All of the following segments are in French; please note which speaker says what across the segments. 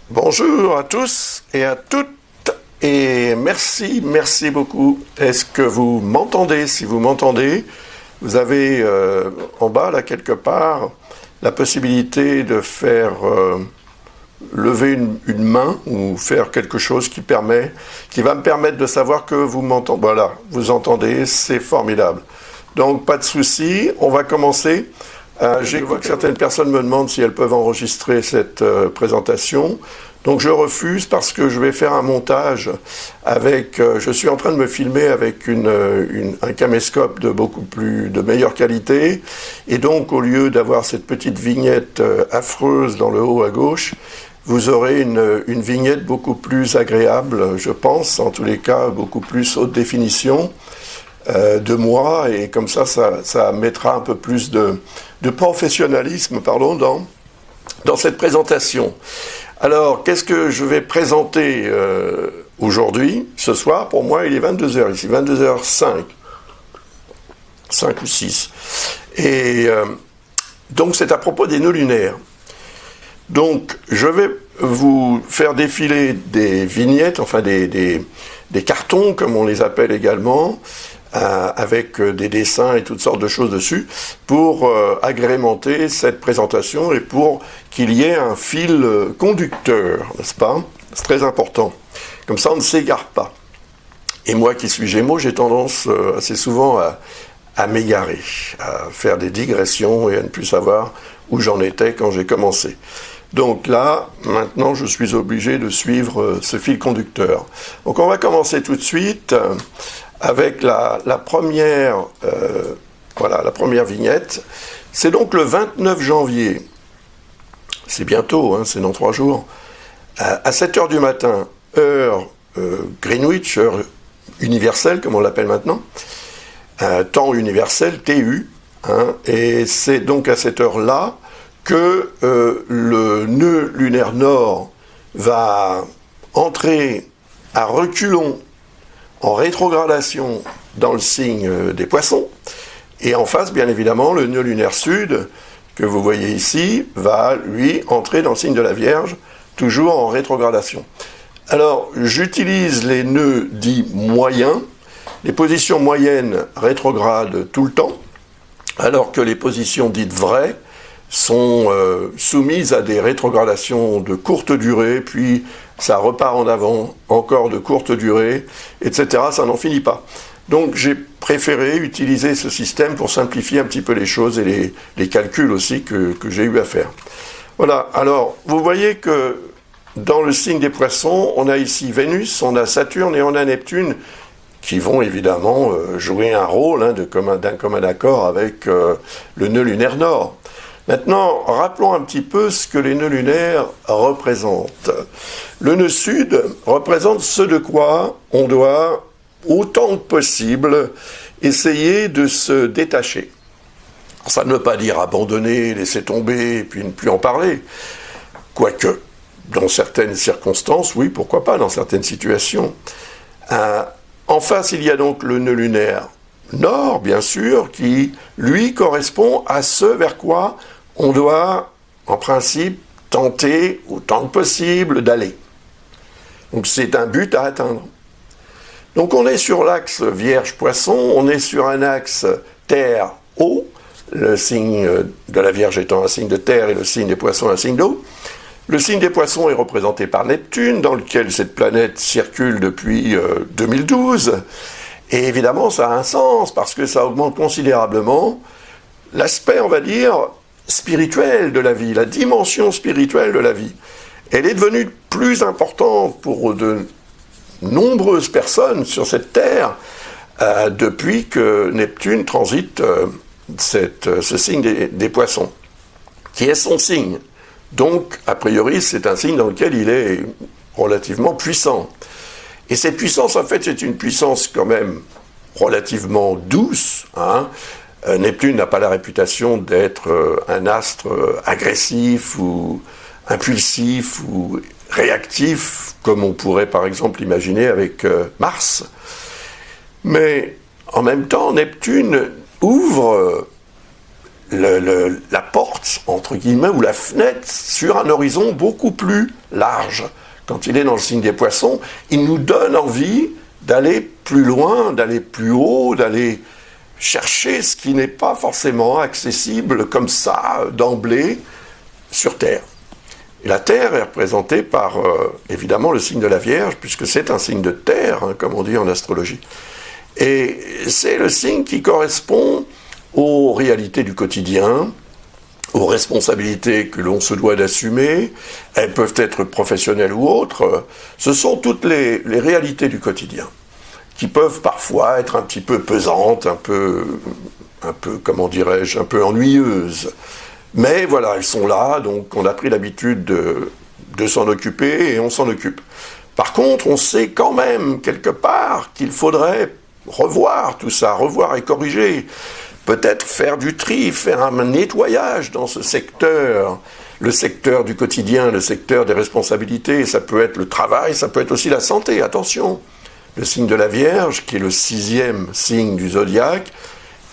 Speaker 1: Bonjour à tous et à toutes et merci beaucoup. Est-ce que vous m'entendez? Si vous m'entendez, vous avez en bas là quelque part la possibilité de faire lever une main ou faire quelque chose qui va me permettre de savoir que vous m'entendez. Voilà, vous entendez, c'est formidable. Donc pas de souci, on va commencer. Je vois que certaines personnes me demandent si elles peuvent enregistrer cette présentation. Donc je refuse parce que je vais faire un montage avec... je suis en train de me filmer avec un caméscope de meilleure qualité. Et donc au lieu d'avoir cette petite vignette affreuse dans le haut à gauche, vous aurez une vignette beaucoup plus agréable, je pense, en tous les cas beaucoup plus haute définition de moi. Et comme ça mettra un peu plus de professionnalisme dans cette présentation. Alors, qu'est-ce que je vais présenter aujourd'hui, ce soir? Pour moi, il est 22h ici, 22h05. 5 ou 6. Et donc, c'est à propos des nœuds lunaires. Donc, je vais vous faire défiler des vignettes, enfin des cartons, comme on les appelle également, avec des dessins et toutes sortes de choses dessus, pour agrémenter cette présentation et pour qu'il y ait un fil conducteur, n'est-ce pas? C'est très important. Comme ça, on ne s'égare pas. Et moi qui suis Gémeaux, j'ai tendance assez souvent à m'égarer, à faire des digressions et à ne plus savoir où j'en étais quand j'ai commencé. Donc là, maintenant, je suis obligé de suivre ce fil conducteur. Donc on va commencer tout de suite avec la première vignette. C'est donc le 29 janvier, c'est bientôt, hein, c'est dans 3 jours, à 7h du matin, heure Greenwich, heure universelle, comme on l'appelle maintenant, temps universel, TU, hein, et c'est donc à cette heure-là que le nœud lunaire nord va entrer à reculons en rétrogradation dans le signe des Poissons, et en face, bien évidemment, le nœud lunaire sud, que vous voyez ici, va, lui, entrer dans le signe de la Vierge, toujours en rétrogradation. Alors, j'utilise les nœuds dits moyens. Les positions moyennes rétrogradent tout le temps, alors que les positions dites vraies sont soumises à des rétrogradations de courte durée, puis ça repart en avant, encore de courte durée, etc. Ça n'en finit pas. Donc j'ai préféré utiliser ce système pour simplifier un petit peu les choses et les calculs aussi que j'ai eu à faire. Voilà, alors vous voyez que dans le signe des Poissons, on a ici Vénus, on a Saturne et on a Neptune, qui vont évidemment jouer un rôle d'un commun accord avec le nœud lunaire nord. Maintenant, rappelons un petit peu ce que les nœuds lunaires représentent. Le nœud sud représente ce de quoi on doit, autant que possible, essayer de se détacher. Ça ne veut pas dire abandonner, laisser tomber, et puis ne plus en parler. Quoique, dans certaines circonstances, oui, pourquoi pas, dans certaines situations. En face, il y a donc le nœud lunaire nord, bien sûr, qui, lui, correspond à ce vers quoi on doit, en principe, tenter, autant que possible, d'aller. Donc c'est un but à atteindre. Donc on est sur l'axe Vierge-Poisson, on est sur un axe Terre-Eau, le signe de la Vierge étant un signe de terre et le signe des Poissons un signe d'eau. Le signe des Poissons est représenté par Neptune, dans lequel cette planète circule depuis 2012. Et évidemment, ça a un sens, parce que ça augmente considérablement l'aspect, on va dire, spirituel de la vie, la dimension spirituelle de la vie. Elle est devenue plus importante pour de nombreuses personnes sur cette terre depuis que Neptune transite ce signe des Poissons, qui est son signe. Donc, a priori, c'est un signe dans lequel il est relativement puissant. Et cette puissance, en fait, c'est une puissance quand même relativement douce, hein. Neptune n'a pas la réputation d'être un astre agressif ou impulsif ou réactif, comme on pourrait par exemple l'imaginer avec Mars. Mais en même temps, Neptune ouvre la porte, entre guillemets, ou la fenêtre sur un horizon beaucoup plus large. Quand il est dans le signe des poissons, il nous donne envie d'aller plus loin, d'aller plus haut, d'aller chercher ce qui n'est pas forcément accessible comme ça, d'emblée, sur Terre. Et la Terre est représentée par, évidemment, le signe de la Vierge, puisque c'est un signe de terre, hein, comme on dit en astrologie. Et c'est le signe qui correspond aux réalités du quotidien, aux responsabilités que l'on se doit d'assumer. Elles peuvent être professionnelles ou autres. Ce sont toutes les réalités du quotidien, qui peuvent parfois être un petit peu pesantes, un peu, comment dirais-je, un peu ennuyeuses. Mais voilà, elles sont là, donc on a pris l'habitude de s'en occuper et on s'en occupe. Par contre, on sait quand même, quelque part, qu'il faudrait revoir tout ça, revoir et corriger. Peut-être faire du tri, faire un nettoyage dans ce secteur, le secteur du quotidien, le secteur des responsabilités. Ça peut être le travail, ça peut être aussi la santé, attention. Le signe de la Vierge, qui est le 6e signe du zodiaque,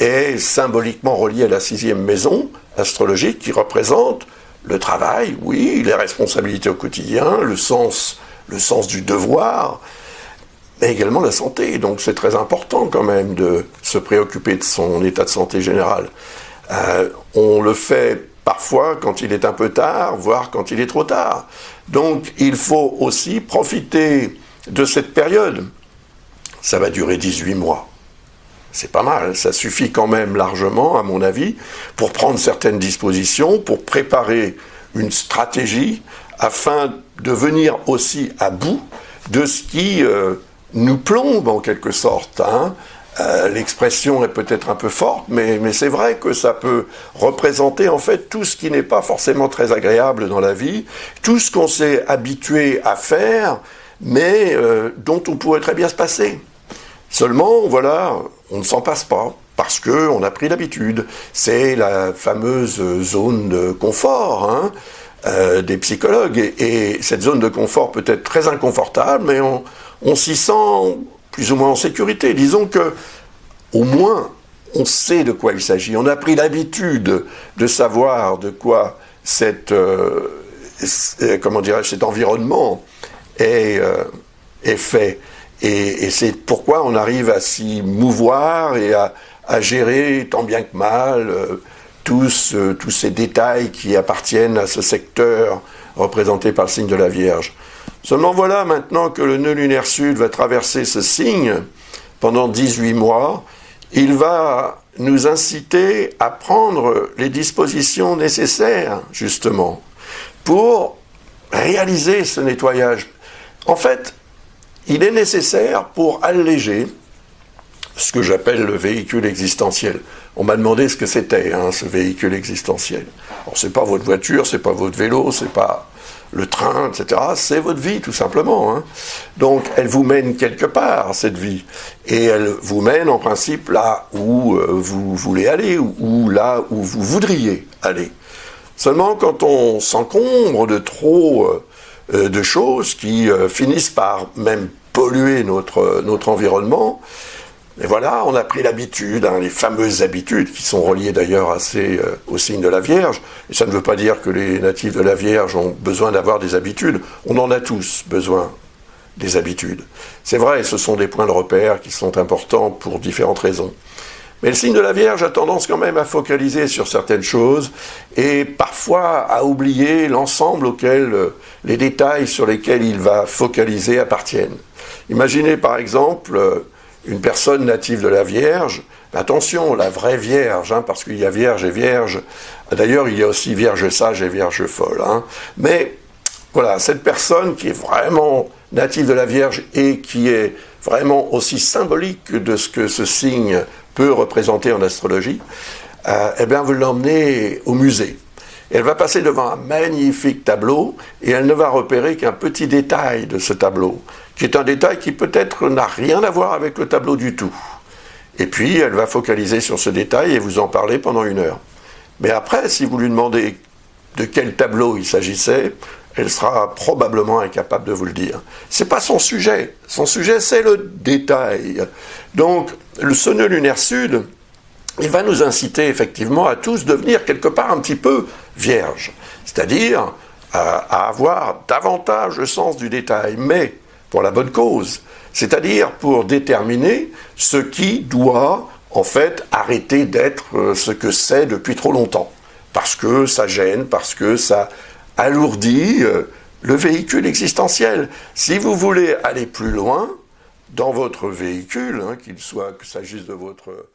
Speaker 1: est symboliquement relié à la 6e maison astrologique qui représente le travail, oui, les responsabilités au quotidien, le sens du devoir, mais également la santé. Donc c'est très important quand même de se préoccuper de son état de santé général. On le fait parfois quand il est un peu tard, voire quand il est trop tard. Donc il faut aussi profiter de cette période. Ça va durer 18 mois. C'est pas mal, ça suffit quand même largement, à mon avis, pour prendre certaines dispositions, pour préparer une stratégie, afin de venir aussi à bout de ce qui nous plombe en quelque sorte. Hein. L'expression est peut-être un peu forte, mais c'est vrai que ça peut représenter en fait tout ce qui n'est pas forcément très agréable dans la vie, tout ce qu'on s'est habitué à faire, mais dont on pourrait très bien se passer. Seulement, voilà, on ne s'en passe pas, parce qu'on a pris l'habitude. C'est la fameuse zone de confort des psychologues. Et cette zone de confort peut être très inconfortable, mais on s'y sent plus ou moins en sécurité. Disons que, au moins, on sait de quoi il s'agit. On a pris l'habitude de savoir de quoi cet environnement est fait. Et c'est pourquoi on arrive à s'y mouvoir et à gérer tant bien que mal tous ces détails qui appartiennent à ce secteur représenté par le signe de la Vierge. Seulement voilà, maintenant que le nœud lunaire sud va traverser ce signe pendant 18 mois, il va nous inciter à prendre les dispositions nécessaires, justement, pour réaliser ce nettoyage. En fait, il est nécessaire pour alléger ce que j'appelle le véhicule existentiel. On m'a demandé ce que c'était, ce véhicule existentiel. Alors, c'est pas votre voiture, c'est pas votre vélo, c'est pas le train, etc. C'est votre vie, tout simplement. Donc, elle vous mène quelque part, cette vie. Et elle vous mène, en principe, là où vous voulez aller, ou là où vous voudriez aller. Seulement, quand on s'encombre de trop de choses qui finissent par même polluer notre environnement. Et voilà, on a pris l'habitude, les fameuses habitudes qui sont reliées d'ailleurs assez au signe de la Vierge. Et ça ne veut pas dire que les natifs de la Vierge ont besoin d'avoir des habitudes. On en a tous besoin des habitudes. C'est vrai, ce sont des points de repère qui sont importants pour différentes raisons. Mais le signe de la Vierge a tendance quand même à focaliser sur certaines choses et parfois à oublier l'ensemble auquel les détails sur lesquels il va focaliser appartiennent. Imaginez par exemple une personne native de la Vierge, attention, la vraie Vierge, parce qu'il y a Vierge et Vierge, d'ailleurs il y a aussi Vierge sage et Vierge folle, mais voilà, cette personne qui est vraiment native de la Vierge et qui est vraiment aussi symbolique de ce que ce signe peut représenter en astrologie, vous l'emmenez au musée. Elle va passer devant un magnifique tableau et elle ne va repérer qu'un petit détail de ce tableau, qui est un détail qui peut-être n'a rien à voir avec le tableau du tout. Et puis elle va focaliser sur ce détail et vous en parler pendant 1 heure. Mais après, si vous lui demandez de quel tableau il s'agissait, elle sera probablement incapable de vous le dire. C'est pas son sujet. Son sujet, c'est le détail. Donc, ce nœud lunaire sud il va nous inciter effectivement à tous devenir quelque part un petit peu vierges, c'est-à-dire à avoir davantage le sens du détail, mais pour la bonne cause, c'est-à-dire pour déterminer ce qui doit en fait arrêter d'être ce que c'est depuis trop longtemps, parce que ça gêne, parce que ça alourdit le véhicule existentiel. Si vous voulez aller plus loin dans votre véhicule, qu'il s'agisse de votre